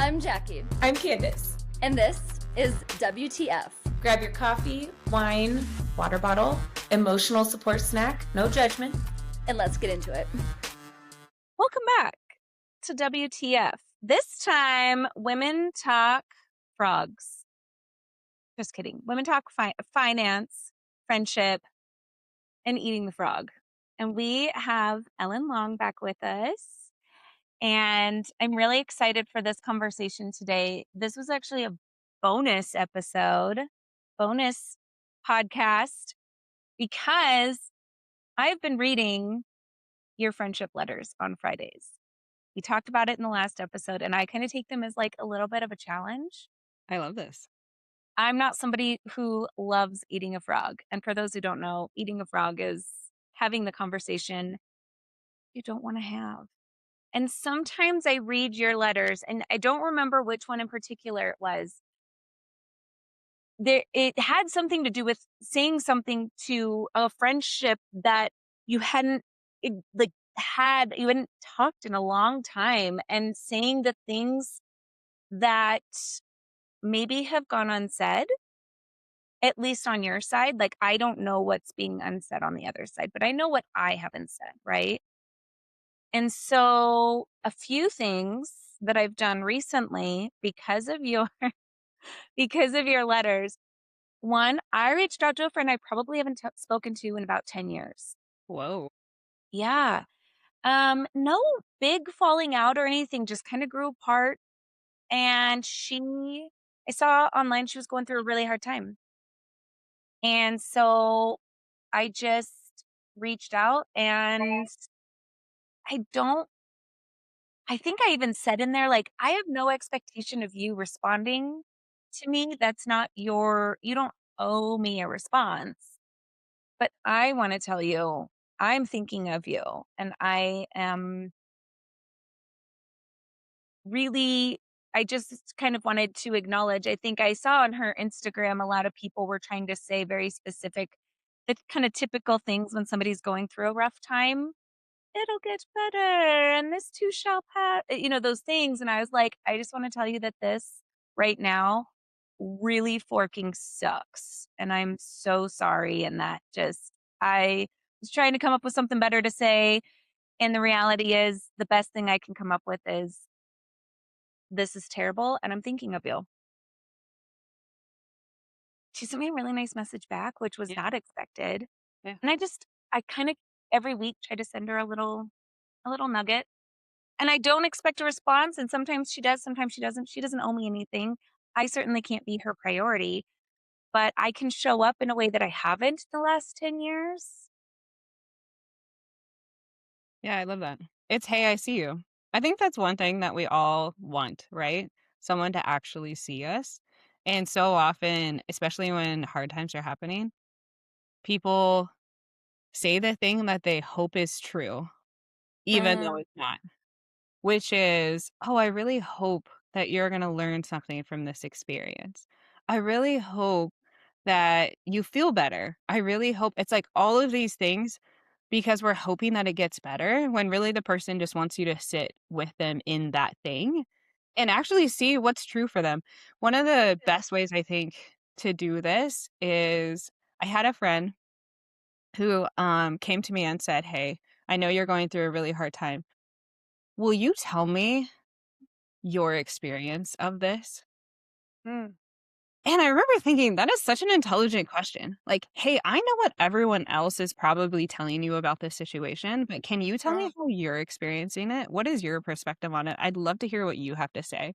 I'm Jackie. I'm Candace. And this is WTF. Grab your coffee, wine, water bottle, emotional support snack, no judgment. And let's get into it. Welcome back to WTF. This time, women talk frogs. Just kidding. Women talk finance, friendship, and eating the frog. And we have Ellen Long back with us. And I'm really excited for this conversation today. This was actually a bonus episode, bonus podcast, because I've been reading your friendship letters on Fridays. We talked about it in the last episode, and I kind of take them as like a little bit of a challenge. I love this. I'm not somebody who loves eating a frog. And for those who don't know, eating a frog is having the conversation you don't want to have. And sometimes I read your letters, and I don't remember which one in particular it was. It had something to do with saying something to a friendship that you hadn't you hadn't talked in a long time, and saying the things that maybe have gone unsaid, at least on your side. Like, I don't know what's being unsaid on the other side, but I know what I haven't said, right? And so a few things that I've done recently because of your letters. One, I reached out to a friend I probably haven't spoken to in about 10 years. Whoa. Yeah. No big falling out or anything, just kind of grew apart. And I saw online she was going through a really hard time. And so I just reached out, and I think I even said in there, like, I have no expectation of you responding to me. That's not you don't owe me a response. But I want to tell you, I'm thinking of you, and I am really, I just kind of wanted to acknowledge. I think I saw on her Instagram, a lot of people were trying to say very specific, the kind of typical things when somebody's going through a rough time. It'll get better, and this too shall pass, those things. And I was like, I just want to tell you that this right now really forking sucks. And I'm so sorry. And I was trying to come up with something better to say. And the reality is, the best thing I can come up with is, this is terrible, and I'm thinking of you. She sent me a really nice message back, which was not expected. Yeah. And I kind of every week try to send her a little nugget. And I don't expect a response. And sometimes she does, sometimes she doesn't. She doesn't owe me anything. I certainly can't be her priority, but I can show up in a way that I haven't the last 10 years. Yeah, I love that. It's, hey, I see you. I think that's one thing that we all want, right? Someone to actually see us. And so often, especially when hard times are happening, people say the thing that they hope is true, even though it's not, which is, oh, I really hope that you're going to learn something from this experience. I really hope that you feel better. I really hope it's like all of these things, because we're hoping that it gets better, when really the person just wants you to sit with them in that thing and actually see what's true for them. One of the best ways, I think, to do this is, I had a friend who came to me and said, hey, I know you're going through a really hard time. Will you tell me your experience of this? And I remember thinking, that is such an intelligent question. Like, hey, I know what everyone else is probably telling you about this situation, but can you tell me how you're experiencing it? What is your perspective on it? I'd love to hear what you have to say.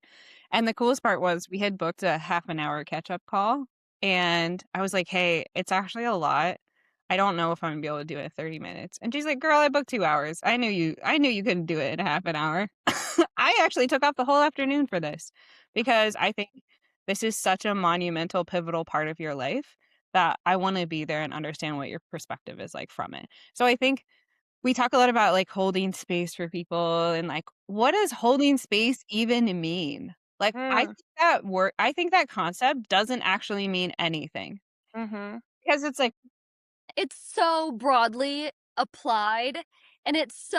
And the coolest part was, we had booked a half an hour catch-up call, and I was like, hey, it's actually a lot. I don't know if I'm gonna be able to do it in 30 minutes. And she's like, girl, I booked 2 hours. I knew you couldn't do it in a half an hour. I actually took off the whole afternoon for this, because I think this is such a monumental, pivotal part of your life that I want to be there and understand what your perspective is like from it. So I think we talk a lot about like holding space for people, and like, what does holding space even mean? Like, I think that concept doesn't actually mean anything. Because it's like, It's so broadly applied, and it's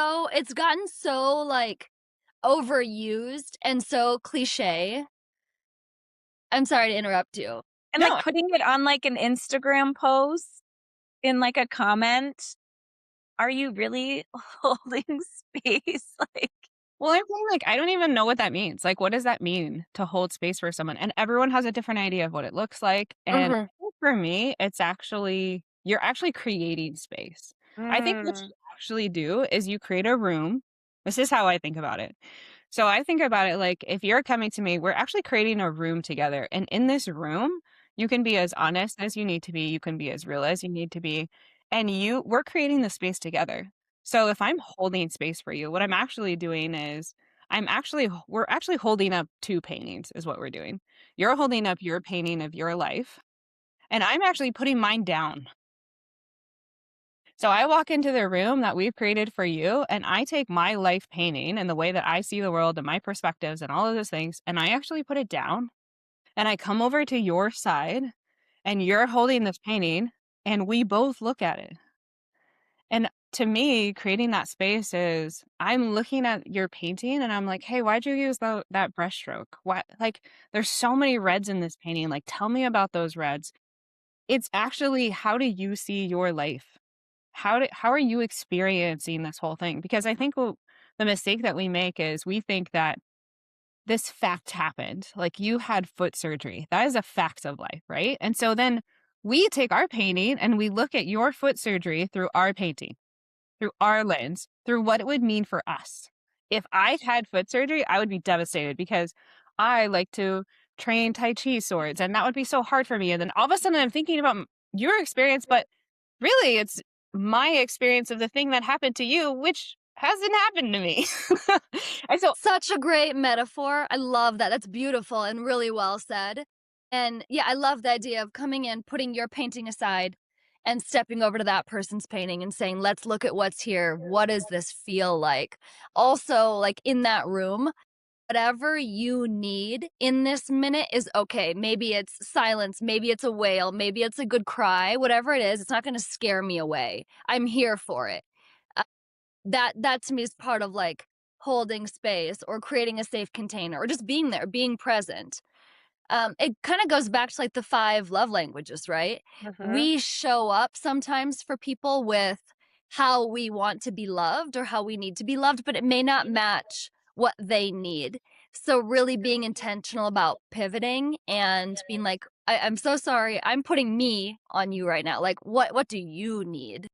gotten so like overused and so cliche. I'm sorry to interrupt you. And No, like putting it on like an Instagram post in like a comment. Are you really holding space? Like, well, I'm saying, like, I don't even know what that means. Like, what does that mean to hold space for someone? And everyone has a different idea of what it looks like. And I Mhm. think for me, it's actually, you're actually creating space. I think what you actually do is you create a room. This is how I think about it. So I think about it like if you're coming to me, we're actually creating a room together. And in this room, you can be as honest as you need to be. You can be as real as you need to be. And we're creating the space together. So if I'm holding space for you, what I'm actually doing is we're actually holding up two paintings is what we're doing. You're holding up your painting of your life, and I'm actually putting mine down. So I walk into the room that we've created for you, and I take my life painting and the way that I see the world and my perspectives and all of those things, and I actually put it down. And I come over to your side, and you're holding this painting, and we both look at it. And to me, creating that space is I'm looking at your painting and I'm like, hey, why'd you use that brush stroke? What, like, there's so many reds in this painting. Like, tell me about those reds. It's actually, how do you see your life? How are you experiencing this whole thing? Because I think the mistake that we make is we think that this fact happened. Like, you had foot surgery. That is a fact of life, right? And so then we take our painting and we look at your foot surgery through our painting, through our lens, through what it would mean for us. If I had foot surgery, I would be devastated because I like to train Tai Chi swords and that would be so hard for me. And then all of a sudden I'm thinking about your experience, but really it's my experience of the thing that happened to you, which hasn't happened to me. And so, Such a great metaphor. I love that. That's beautiful and really well said. And yeah, I love the idea of coming in, putting your painting aside, and stepping over to that person's painting and saying, let's look at what's here. What does this feel like? Also, like in that room, whatever you need in this minute is okay. Maybe it's silence, maybe it's a wail, maybe it's a good cry, whatever it is, it's not going to scare me away. I'm here for it. Uh, that to me is part of like holding space or creating a safe container or just being there, being present. It kind of goes back to like the 5 love languages, right? We show up sometimes for people with how we want to be loved or how we need to be loved, but it may not match what they need. So really being intentional about pivoting and being like, I'm so sorry, I'm putting me on you right now. Like, what do you need?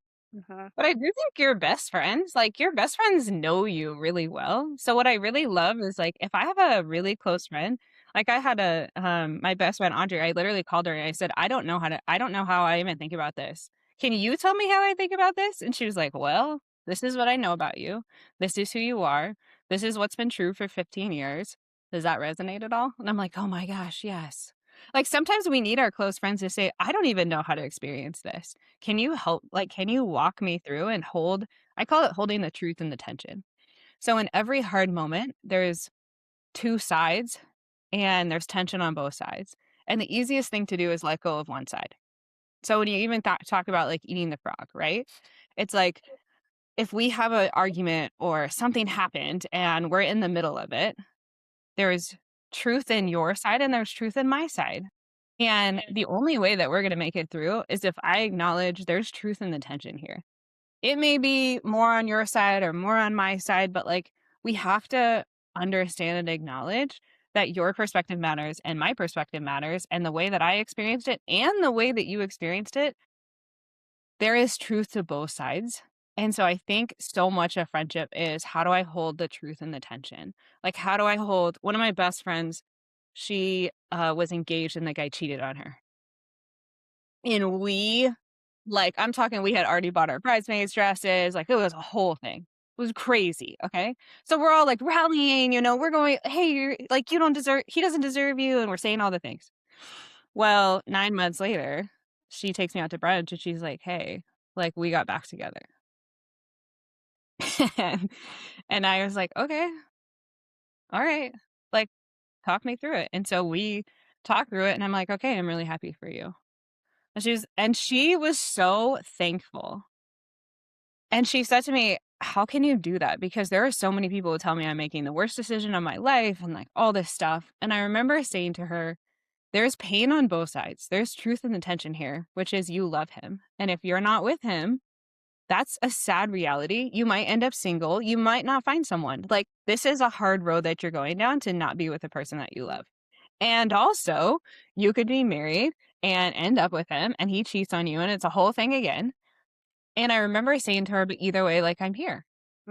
but I do think your best friends, like your best friends know you really well. So what I really love is like if I have a really close friend, like I had my best friend Audrey, I literally called her and I said, I don't know how I even think about this. Can you tell me how I think about this? And she was like, well, this is what I know about you. This is who you are. This is what's been true for 15 years. Does that resonate at all? And I'm like, oh my gosh, yes. Like sometimes we need our close friends to say, I don't even know how to experience this. Can you help? Like, can you walk me through and hold? I call it holding the truth and the tension. So, in every hard moment, there's two sides and there's tension on both sides. And the easiest thing to do is let go of one side. So, when you even talk about like eating the frog, right? It's like if we have an argument or something happened and we're in the middle of it, there's truth in your side and there's truth in my side. And the only way that we're going to make it through is if I acknowledge there's truth in the tension here. It may be more on your side or more on my side, but like we have to understand and acknowledge that your perspective matters and my perspective matters. And the way that I experienced it and the way that you experienced it, there is truth to both sides. And so I think so much of friendship is how do I hold the truth and the tension? Like, how do I hold one of my best friends? She was engaged and the guy cheated on her. And I'm talking, we had already bought our bridesmaids dresses. Like, it was a whole thing. It was crazy. Okay. So we're all like rallying, we're going, hey, you're like, he doesn't deserve you. And we're saying all the things. Well, 9 months later, she takes me out to brunch and she's like, hey, like, we got back together. and, and I was like, okay, all right. Like, talk me through it. And so we talked through it and I'm like, okay, I'm really happy for you. And she was so thankful. And she said to me, how can you do that? Because there are so many people who tell me I'm making the worst decision of my life and like all this stuff. And I remember saying to her, there's pain on both sides. There's truth in the tension here, which is you love him. And if you're not with him, that's a sad reality. You might end up single. You might not find someone. Like, this is a hard road that you're going down to not be with the person that you love. And also, you could be married and end up with him and he cheats on you and it's a whole thing again. And I remember saying to her, but either way, like, I'm here.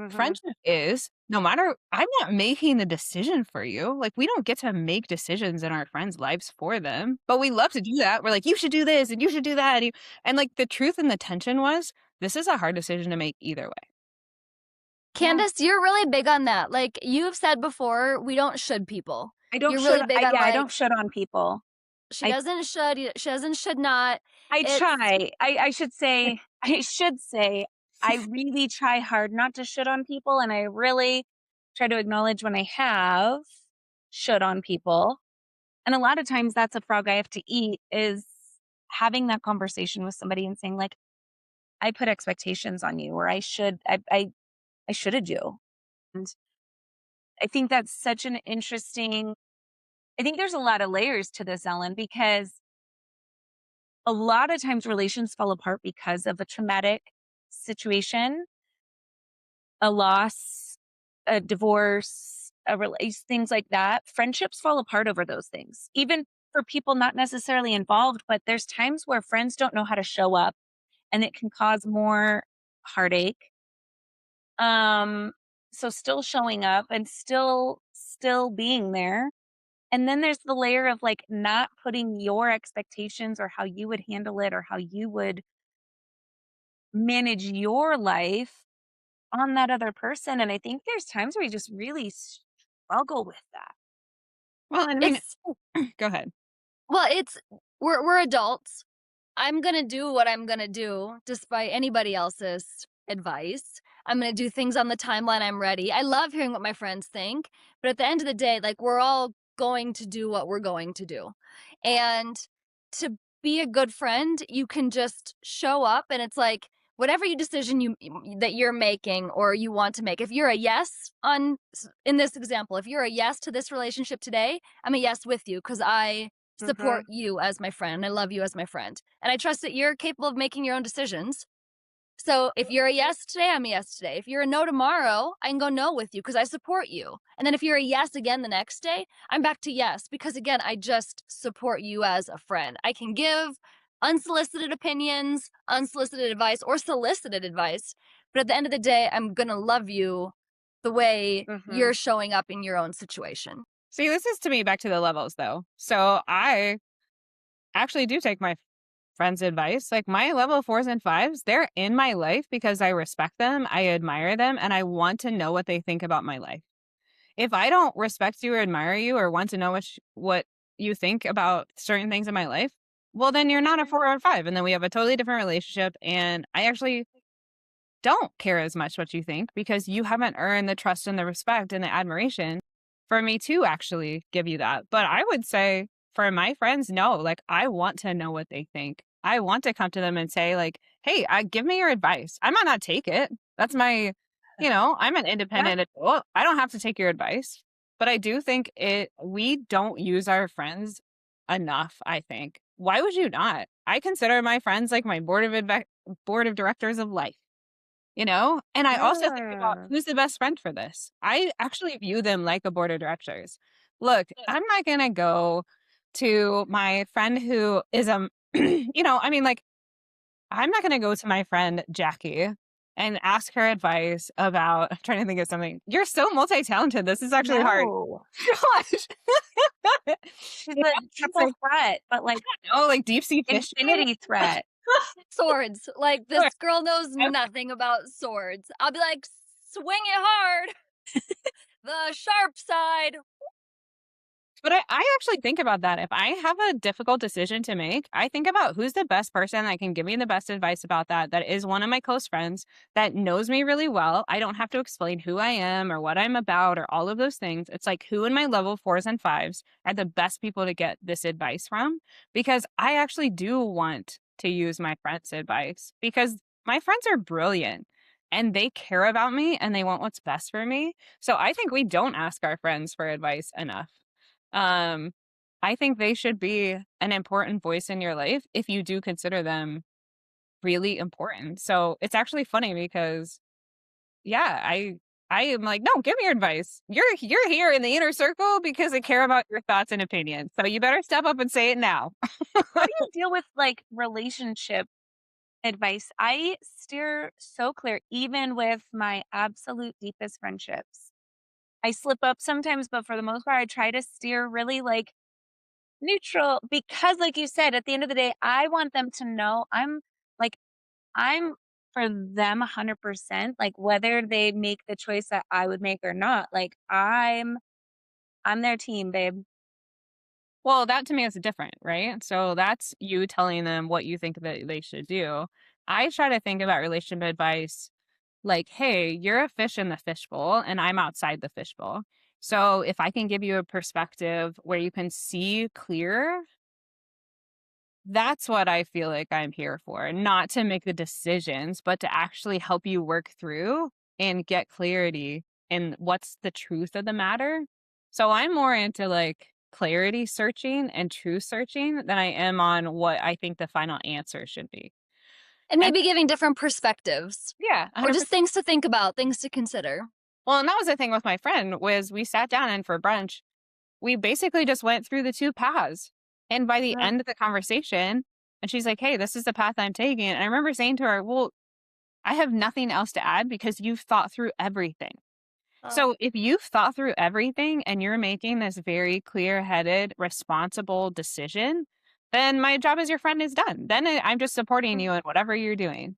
Friendship is no matter, I'm not making the decision for you. Like, we don't get to make decisions in our friends' lives for them, but we love to do that. We're like, you should do this and you should do that. And like, the truth and the tension was, this is a hard decision to make either way. Candace, you're really big on that. Like you've said before, we don't should people. I don't You're should, really big on I like don't should on people. she I- doesn't should not. I It's- try. I should say, I really try hard not to should on people. And I really try to acknowledge when I have should on people. And a lot of times that's a frog I have to eat, is having that conversation with somebody and saying like, I put expectations on you, or I should've you. And I think that's such an interesting, I think there's a lot of layers to this, Ellen, because a lot of times relations fall apart because of a traumatic situation, a loss, a divorce, things like that. Friendships fall apart over those things, even for people not necessarily involved, but there's times where friends don't know how to show up and it can cause more heartache. So still showing up and still being there. And then there's the layer of like not putting your expectations or how you would handle it or how you would manage your life on that other person. And I think there's times where you just really struggle with that. Well, I mean, It's go ahead. well, it's we're adults. I'm gonna do what I'm gonna do despite anybody else's advice. I'm gonna do things on the timeline I'm ready. I love hearing what my friends think, but at the end of the day, like we're all going to do what we're going to do. And to be a good friend, you can just show up and it's like whatever decision that you're making or you want to make. If you're a yes in this example, if you're a yes to this relationship today, I'm a yes with you because I support you as my friend. I love you as my friend. And I trust that you're capable of making your own decisions. So if you're a yes today, I'm a yes today. If you're a no tomorrow, I can go no with you because I support you. And then if you're a yes again the next day, I'm back to yes because again, I just support you as a friend. I can give unsolicited opinions, unsolicited advice, or solicited advice. But at the end of the day, I'm going to love you the way you're showing up in your own situation. See, this is to me back to the levels though. So I actually do take my friends' advice. Like my level 4s and 5s, they're in my life because I respect them, I admire them, and I want to know what they think about my life. If I don't respect you or admire you or want to know what you think about certain things in my life, well, then you're not a 4 or a 5. And then we have a totally different relationship. And I actually don't care as much what you think because you haven't earned the trust and the respect and the admiration for me to actually give you that. But I would say for my friends, no, like I want to know what they think. I want to come to them and say like, hey, give me your advice. I might not take it. That's my, I'm an independent adult. I don't have to take your advice, but I do think we don't use our friends enough, I think. Why would you not? I consider my friends like my board of directors of life. And I also think about who's the best friend for this. I actually view them like a board of directors. Look, I'm not going to go to my friend who is, I'm not going to go to my friend Jackie and ask her advice about, I'm trying to think of something. You're so multi-talented. This is actually hard. Gosh. She's a triple threat, but like, like deep sea fish. Infinity threat. Swords. Like this girl knows nothing about swords. I'll be like, swing it hard. The sharp side. But I actually think about that. If I have a difficult decision to make, I think about who's the best person that can give me the best advice about that is one of my close friends that knows me really well. I don't have to explain who I am or what I'm about or all of those things. It's like who in my level 4s and 5s are the best people to get this advice from, because I actually do want to use my friends' advice because my friends are brilliant. and they care about me and they want what's best for me. So I think we don't ask our friends for advice enough. Um, I think they should be an important voice in your life if you do consider them really important. So it's actually funny because yeah, I am like, no, give me your advice. You're here in the inner circle because I care about your thoughts and opinions. So you better step up and say it now. How do you deal with like relationship advice? I steer so clear, even with my absolute deepest friendships. I slip up sometimes, but for the most part, I try to steer really like neutral because, like you said, at the end of the day, I want them to know like, I'm for them 100%, like whether they make the choice that I would make or not. Like I'm their team, babe. Well, that to me is different, right? So that's you telling them what you think that they should do. I try to think about relationship advice like, hey, you're a fish in the fishbowl and I'm outside the fishbowl. So if I can give you a perspective where you can see clear, that's what I feel like I'm here for. Not to make the decisions, but to actually help you work through and get clarity in what's the truth of the matter. So I'm more into like clarity searching and truth searching than I am on what I think the final answer should be. And And maybe giving different perspectives yeah, or just 100%. things to think about, things to consider. Well, and that was the thing with my friend was we sat down and for brunch, we basically just went through the two paths. And by the Uh, end of the conversation, and she's like, hey, this is the path I'm taking. And I remember saying to her, well, I have nothing else to add because you've thought through everything. Oh. So if you've thought through everything and you're making this very clear headed, responsible decision, then my job as your friend is done. Then I'm just supporting you in whatever you're doing.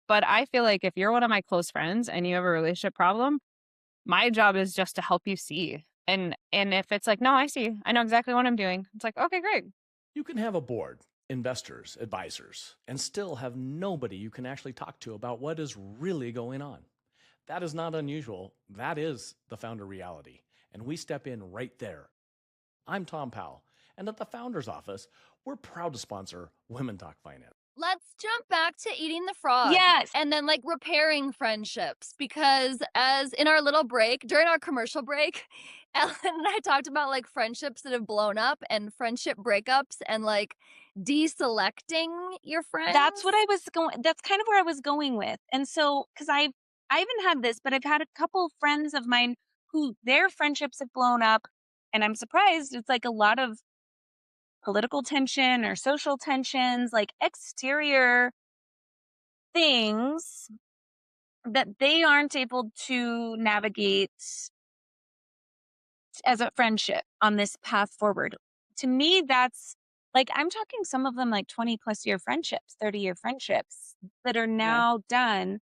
But I feel like if you're one of my close friends and you have a relationship problem, my job is just to help you see. And if it's like, no, I see. I know exactly what I'm doing. It's like, okay, great. You can have a board, investors, advisors, and still have nobody you can actually talk to about what is really going on. That is not unusual. That is the founder reality. And we step in right there. I'm Tom Powell, and at the Founder's Office, we're proud to sponsor Women Talk Finance. Let's jump back to eating the frog. Yes. And then like repairing friendships because as in our little break, during our commercial break, Ellen and I talked about like friendships that have blown up and friendship breakups and like deselecting your friends. That's what I was going that's kind of where I was going with. And so cuz I haven't had this, but I've had a couple friends of mine who their friendships have blown up and I'm surprised it's like a lot of political tension or social tensions, like exterior things that they aren't able to navigate as a friendship on this path forward. To me, that's like, I'm talking some of them like 20 plus year friendships, 30-year friendships that are Yeah. now done.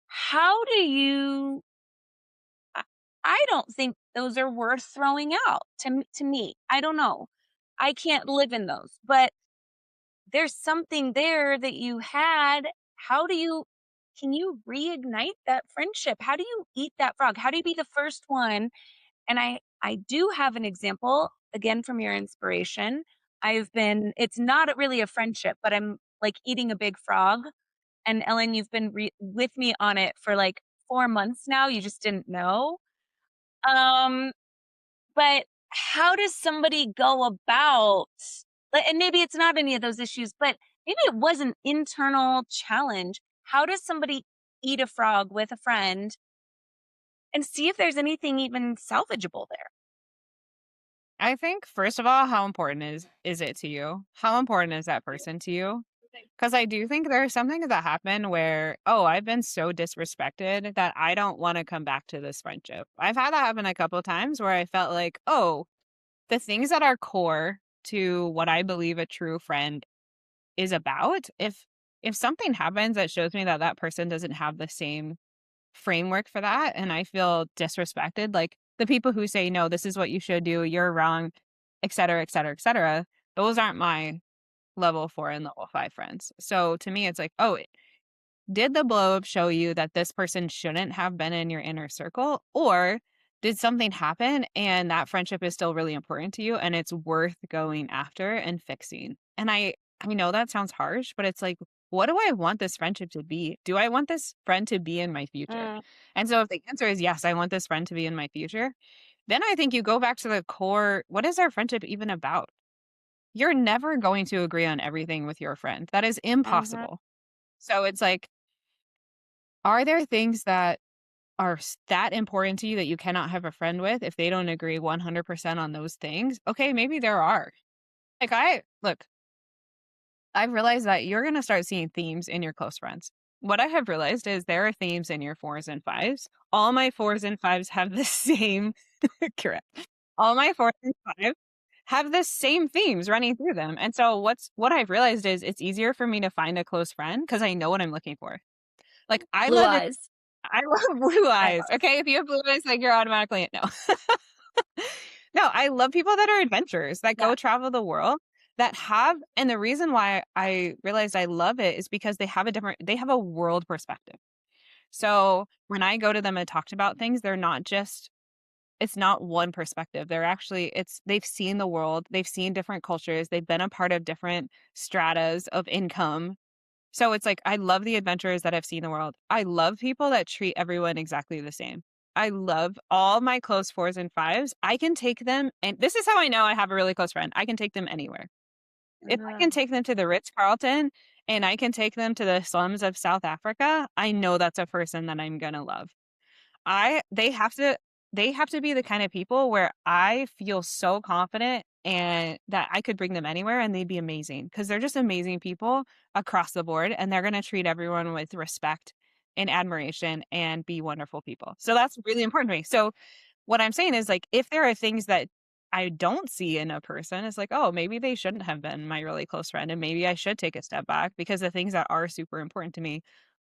How do you, I I don't think those are worth throwing out to me. I don't know. I can't live in those, but there's something there that you had. How do you can you reignite that friendship? How do you eat that frog? How do you be the first one? And I do have an example again from your inspiration. It's not really a friendship, but I'm like eating a big frog. And Ellen, you've been with me on it for like 4 months now. You just didn't know. Um, but how does somebody go about, and maybe it's not any of those issues, but maybe it was an internal challenge. How does somebody eat a frog with a friend and see if there's anything even salvageable there? I think first of all, how important is it to you? How important is that person to you? Because I do think there are some things that happen where, oh, I've been so disrespected that I don't want to come back to this friendship. I've had that happen a couple of times where I felt like, oh, the things that are core to what I believe a true friend is about, if something happens that shows me that that person doesn't have the same framework for that and I feel disrespected, like the people who say, no, this is what you should do, you're wrong, et cetera, et cetera, et cetera, those aren't my level 4 and level 5 friends. So to me, it's like, oh, did the blow up show you that this person shouldn't have been in your inner circle? Or did something happen and that friendship is still really important to you and it's worth going after and fixing? And I know that sounds harsh, but it's like what do I want this friendship to be? Do I want this friend to be in my future? Mm, And so if the answer is yes, I want this friend to be in my future, then I think you go back to the core. What is our friendship even about? You're never going to agree on everything with your friend. That is mhm, impossible. So it's like, are there things that are that important to you that you cannot have a friend with if they don't agree 100% on those things? Okay, maybe there are. Like, I've realized that you're going to start seeing themes in your close friends. What I have realized is there are themes in your fours and fives. All my fours and fives have the same, correct. All my fours and fives have the same themes running through them. And so what I've realized is it's easier for me to find a close friend because I know what I'm looking for. Like Blue eyes. I love blue I eyes. love. Okay, if you have blue eyes, like you're automatically no. No, I love people that are adventurers, that Yeah. go travel the world, that have, and the reason why I realized I love it is because they have a world perspective. So when I go to them and talk about things, it's not one perspective. They've seen the world, they've seen different cultures, they've been a part of different stratas of income. So it's like, I love the adventurers that have seen the world. I love people that treat everyone exactly the same. I love all my close fours and fives. I can take them, and this is how I know I have a really close friend. I can take them anywhere. If I can Mhm. take them to the Ritz-Carlton and I can take them to the slums of South Africa, I know that's a person that I'm gonna love. I they have to be the kind of people where I feel so confident and that I could bring them anywhere and they'd be amazing because they're just amazing people across the board and they're going to treat everyone with respect and admiration and be wonderful people. So that's really important to me. So what I'm saying is like if there are things that I don't see in a person, it's like, oh, maybe they shouldn't have been my really close friend and maybe I should take a step back because the things that are super important to me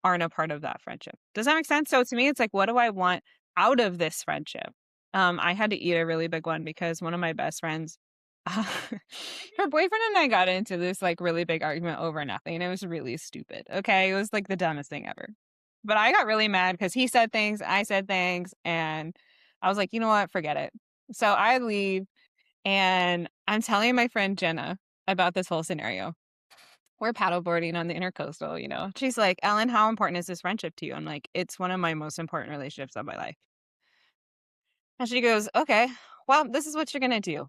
aren't a part of that friendship. Does that make sense? So to me, it's like, what do I want out of this friendship? I had to eat a really big one because one of my best friends, her boyfriend and I got into this like really big argument over nothing. It was really stupid. Okay. It was like the dumbest thing ever. But I got really mad because he said things, I said things, and I was like, you know what? Forget it. So I leave and I'm telling my friend Jenna about this whole scenario. We're paddleboarding on the intercoastal, you know. She's like, Ellen, how important is this friendship to you? I'm like, it's one of my most important relationships of my life. And she goes, okay, well, this is what you're going to do.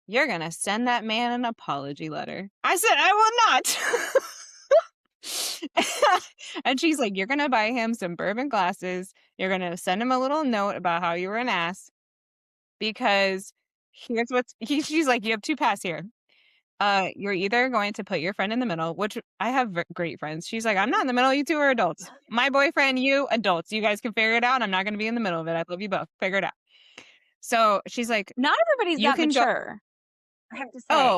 You're going to send that man an apology letter. I said, I will not. And she's like, you're going to buy him some bourbon glasses. You're going to send him a little note about how you were an ass because she's like, you have two paths here. You're either going to put your friend in the middle, which I have great friends. She's like, I'm not in the middle. You two are adults. My boyfriend, you adults. You guys can figure it out. I'm not going to be in the middle of it. I love you both. Figure it out. So she's like, Not everybody's you that can go. mature, I have to say.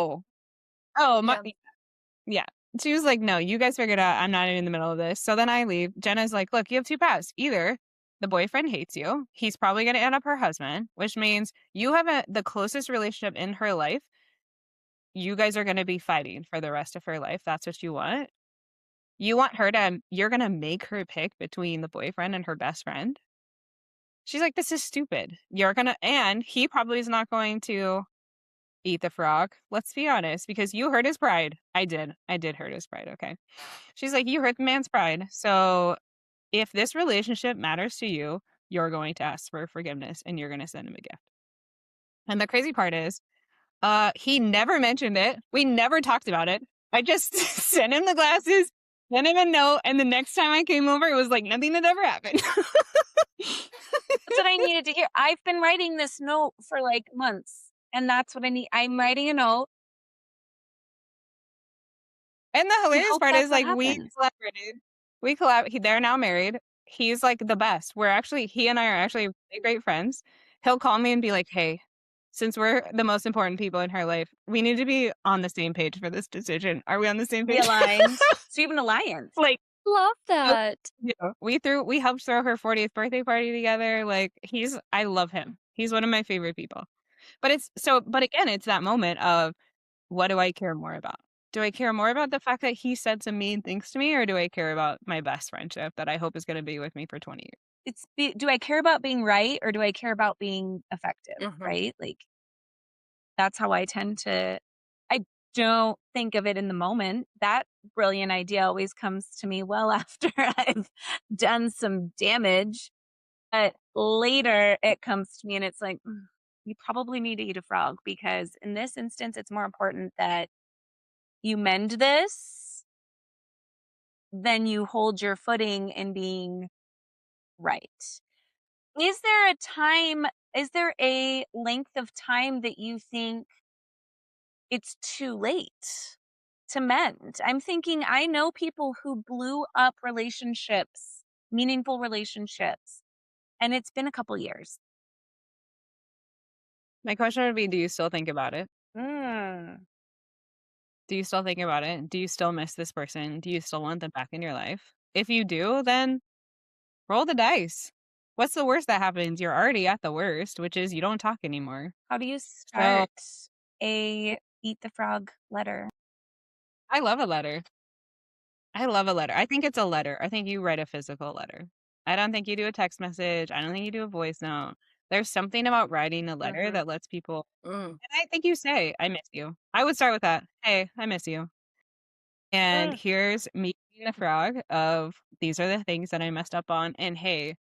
Oh, my, Yeah. yeah. She was like, no, you guys figure it out. I'm not in the middle of this. So then I leave. Jenna's like, look, you have two paths. Either the boyfriend hates you. He's probably going to end up her husband, which means you have the closest relationship in her life. You guys are going to be fighting for the rest of her life. That's what you want. You're going to make her pick between the boyfriend and her best friend. She's like, this is stupid. And he probably is not going to eat the frog. Let's be honest, because you hurt his pride. I did hurt his pride. Okay. She's like, you hurt the man's pride. So if this relationship matters to you, you're going to ask for forgiveness and you're going to send him a gift. And the crazy part is, he never mentioned it. We never talked about it. I just sent him the glasses, sent him a note, and the next time I came over, it was like nothing had ever happened. That's what I needed to hear. I've been writing this note for like months, and that's what I need. I'm writing a note And the and hilarious hope part that's is what like happens. they're now married. He's like the best. He and I are actually really great friends. He'll call me and be like, hey, since we're the most important people in her life, we need to be on the same page for this decision. Are we on the same We page? aligned. So you have an alliance. Like, Love that. yeah, we helped throw her 40th birthday party together. Like I love him. He's one of my favorite people. But again, it's that moment of what do I care more about? Do I care more about the fact that he said some mean things to me, or do I care about my best friendship that I hope is going to be with me for 20 years? Do I care about being right or do I care about being effective? Mhm. Right? Like that's how I tend to. don't think of it in the moment. That brilliant idea always comes to me well after I've done some damage. But later it comes to me and it's like, you probably need to eat a frog because in this instance, it's more important that you mend this than you hold your footing in being right. Is there a time, is there a length of time that you think it's too late to mend? I'm thinking, I know people who blew up relationships, meaningful relationships, and it's been a couple years. My question would be, do you still think about it? Mm. Do you still think about it? Do you still miss this person? Do you still want them back in your life? If you do, then roll the dice. What's the worst that happens? You're already at the worst, which is you don't talk anymore. How do you So start a eat the frog letter? I love a letter. I love a letter. I think it's a letter. I think you write a physical letter. I don't think you do a text message. I don't think you do a voice note. There's something about writing a letter Mhm. that lets people, Mm. and I think you say, I miss you. I would start with that. Hey, I miss you. And Mm. here's me being the frog of these are the things that I messed up on. And hey,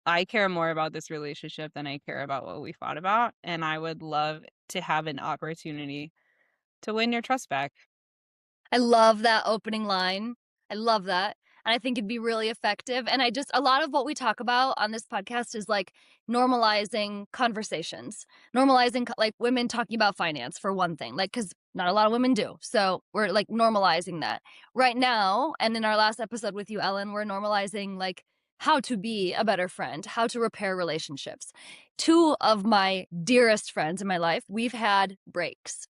I care more about this relationship than I care about what we fought about. And I would love to have an opportunity to win your trust back. I love that opening line. I love that. And I think it'd be really effective. And a lot of what we talk about on this podcast is like normalizing conversations, normalizing like women talking about finance for one thing, like, cause not a lot of women do. So we're like normalizing that right now. And in our last episode with you, Ellen, we're normalizing like how to be a better friend, how to repair relationships. Two of my dearest friends in my life, we've had breaks.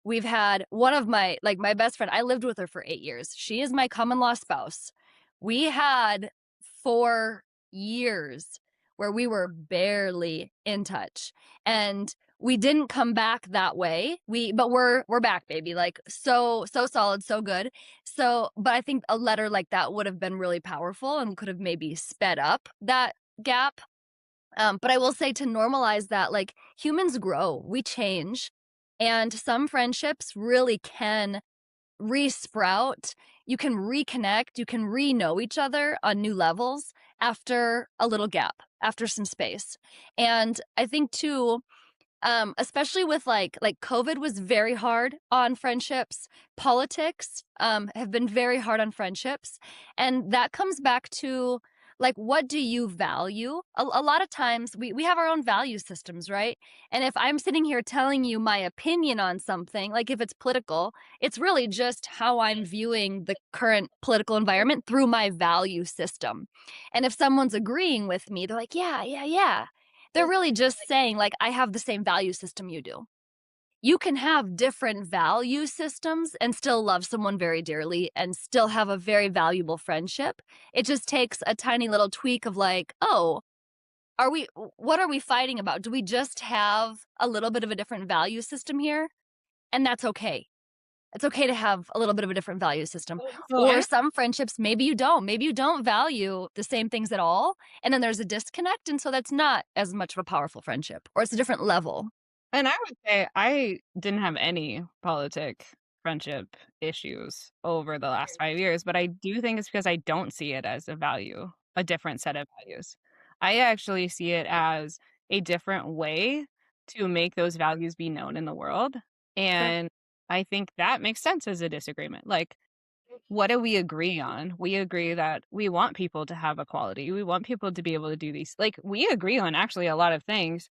We've had one of my best friend, I lived with her for 8 years. She is my common law spouse. We had 4 years where we were barely in touch, and we didn't come back that way. But we're back, baby, like, so solid, so good. But I think a letter like that would have been really powerful and could have maybe sped up that gap. But I will say to normalize that, like, humans grow, we change, and some friendships really can resprout. You can reconnect, you can re-know each other on new levels after a little gap, after some space. And I think too, especially with like COVID was very hard on friendships. Politics have been very hard on friendships, and that comes back to like, what do you value? A lot of times we have our own value systems, right? And if I'm sitting here telling you my opinion on something, like if it's political, it's really just how I'm viewing the current political environment through my value system. And if someone's agreeing with me, they're like, yeah, yeah, yeah. They're really just saying, like, I have the same value system you do. You can have different value systems and still love someone very dearly and still have a very valuable friendship. It just takes a tiny little tweak of like, oh, what are we fighting about? Do we just have a little bit of a different value system here? And that's okay. It's okay to have a little bit of a different value system. So Or I some friendships, maybe you don't. Maybe you don't value the same things at all. And then there's a disconnect. And so that's not as much of a powerful friendship, or it's a different level. And I would say I didn't have any politic friendship issues over the last 5 years, but I do think it's because I don't see it as a value, a different set of values. I actually see it as a different way to make those values be known in the world. Sure. And I think that makes sense as a disagreement. Like, what do we agree on? We agree that we want people to have equality. We want people to be able to do these. Like, we agree on actually a lot of things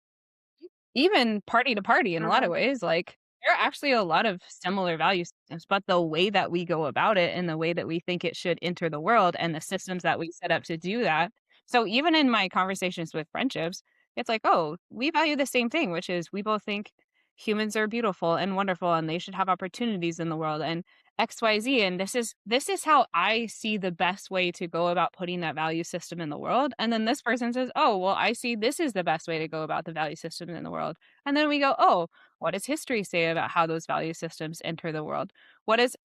even party to party in a lot of ways, like, there are actually a lot of similar value systems, but the way that we go about it and the way that we think it should enter the world and the systems that we set up to do that. So even in my conversations with friendships, it's like, oh, we value the same thing, which is we both think humans are beautiful and wonderful and they should have opportunities in the world and XYZ. And this is how I see the best way to go about putting that value system in the world. And then this person says, oh, well, I see this is the best way to go about the value system in the world. And then we go, oh, what does history say about how those value systems enter the world?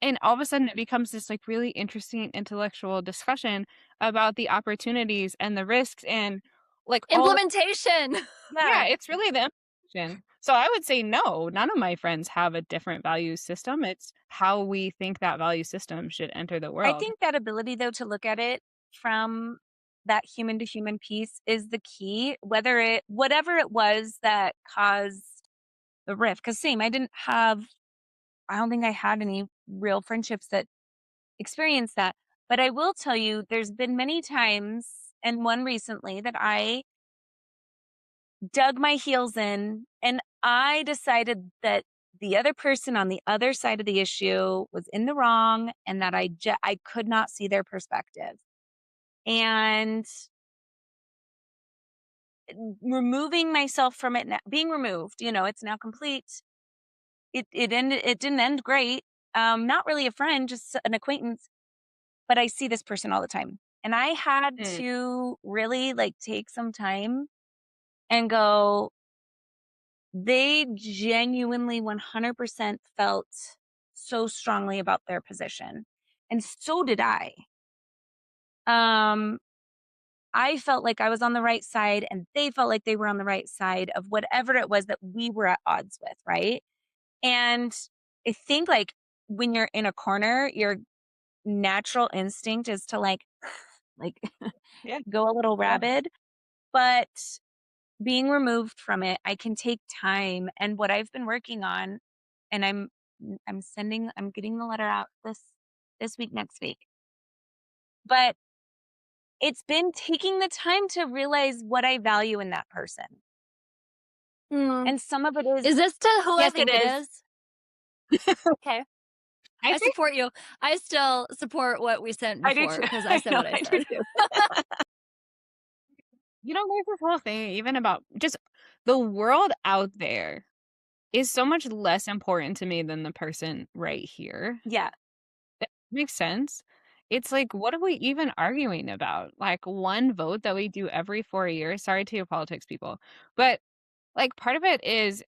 And all of a sudden it becomes this like really interesting intellectual discussion about the opportunities and the risks and like all the, Implementation. yeah, it's really the implementation. So I would say no, none of my friends have a different value system. It's how we think that value system should enter the I world. think that ability, though, to look at it from that human to human piece is the key, whatever it was that caused the rift. Because same, I don't think I had any real friendships that experienced that. But I will tell you, there's been many times, and one recently, that I dug my heels in and I decided that the other person on the other side of the issue was in the wrong and that I could not see their perspective. And removing myself from it, being removed, it's now complete. It didn't end great. Not really a friend, just an acquaintance, but I see this person all the time. And I had Mm. to really like take some time and go, they genuinely 100% felt so strongly about their position. And so did I. Um, I felt like I was on the right side and they felt like they were on the right side of whatever it was that we were at odds with, right? And I think like when you're in a corner, your natural instinct is to like Yeah. go a little Yeah. rabid, but being removed from it, I can take time. And what I've been working on, and I'm getting the letter out this week, next week. But it's been taking the time to realize what I value in that person. Hmm. And some of it is, Is this to who I yes, it think it is. is? Okay. I I think support you. I still support what we sent I do before too. because I said know, what I I do said. too. there's this whole thing even about just the world out there is so much less important to me than the person right here. Yeah. That makes sense. It's like, what are we even arguing about? Like one vote that we do every 4 years. Sorry to you politics people. But like part of it is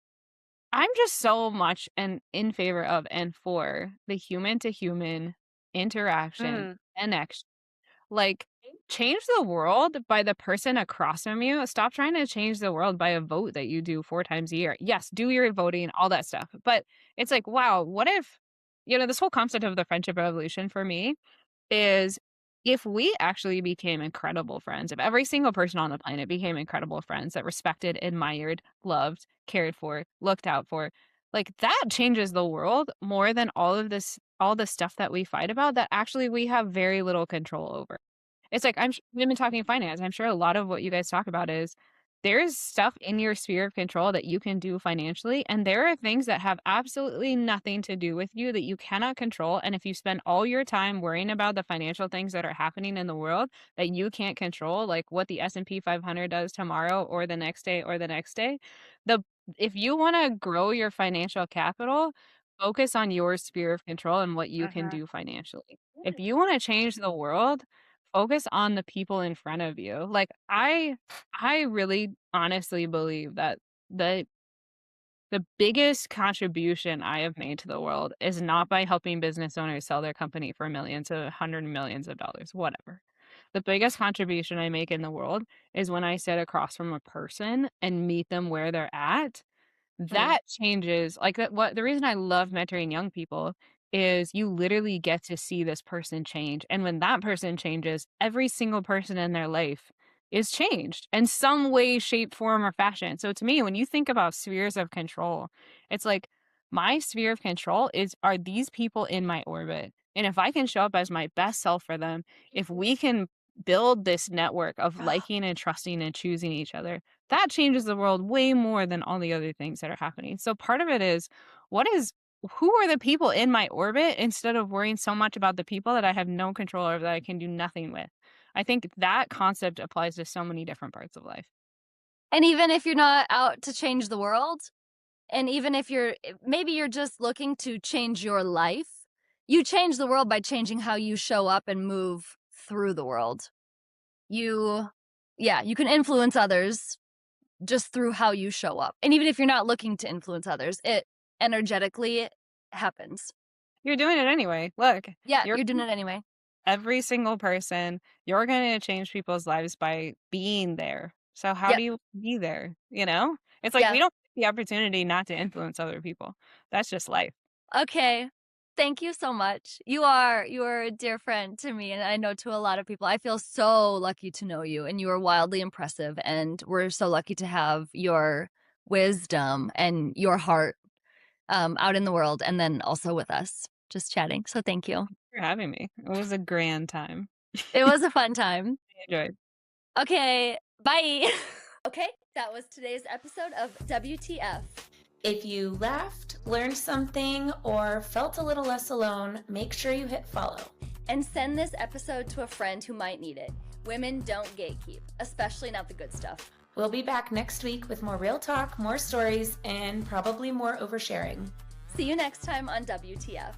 I'm just so much in favor of and for the human to human interaction Mm. and like, change the world by the person across from you. Stop trying to change the world by a vote that you do 4 times a year. Yes, do your voting, all that stuff. But it's like, wow, what if, this whole concept of the friendship revolution for me is if we actually became incredible friends, if every single person on the planet became incredible friends that respected, admired, loved, cared for, looked out for, like that changes the world more than all the stuff that we fight about that actually we have very little control over. It's like we've been talking finance. I'm sure a lot of what you guys talk about is there's stuff in your sphere of control that you can do financially, and there are things that have absolutely nothing to do with you that you cannot control. And if you spend all your time worrying about the financial things that are happening in the world that you can't control, like what the S&P 500 does tomorrow or the next day or the next day, the if you want to grow your financial capital, focus on your sphere of control and what you can Uh-huh. do financially. If you want to change the world, focus on the people in front of you. Like I really honestly believe that the the biggest contribution I have made to the world is not by helping business owners sell their company for millions or hundred millions of dollars, whatever. The biggest contribution I make in the world is when I sit across from a person and meet them where they're at. Mm. That changes like, what the reason I love mentoring young people is you literally get to see this person change, and when that person changes, every single person in their life is changed in some way, shape, form, or fashion. So to me, when you think about spheres of control, it's like my sphere of control are these people in my orbit, and if I can show up as my best self for them, if we can build this network of liking and trusting and choosing each other, that changes the world way more than all the other things that are happening. So part of it is who are the people in my orbit instead of worrying so much about the people that I have no control over that I can do nothing with. I think that concept applies to so many different parts of life. And even if you're not out to change the world, and even if maybe you're just looking to change your life, you change the world by changing how you show up and move through the world. Yeah, you can influence others just through how you show up. And even if you're not looking to influence others, it energetically happens. You're doing it anyway. Look, Yeah, you're you're doing it anyway. every single person, you're going to change people's lives by being there. So how Yep. do you be there? It's like Yeah. we don't the opportunity not to influence other people. That's just life. Okay. Thank you so much. You are a dear friend to me, and I know to a lot of people. I feel so lucky to know you, and you are wildly impressive, and we're so lucky to have your wisdom and your heart out in the world, and then also with us, just chatting. So thank you. For having me. It was a grand time. It was a fun time. I enjoyed. Okay, bye. Okay, that was today's episode of WTF. If you laughed, learned something, or felt a little less alone, make sure you hit follow. And send this episode to a friend who might need it. Women don't gatekeep, especially not the good stuff. We'll be back next week with more real talk, more stories, and probably more oversharing. See you next time on WTF.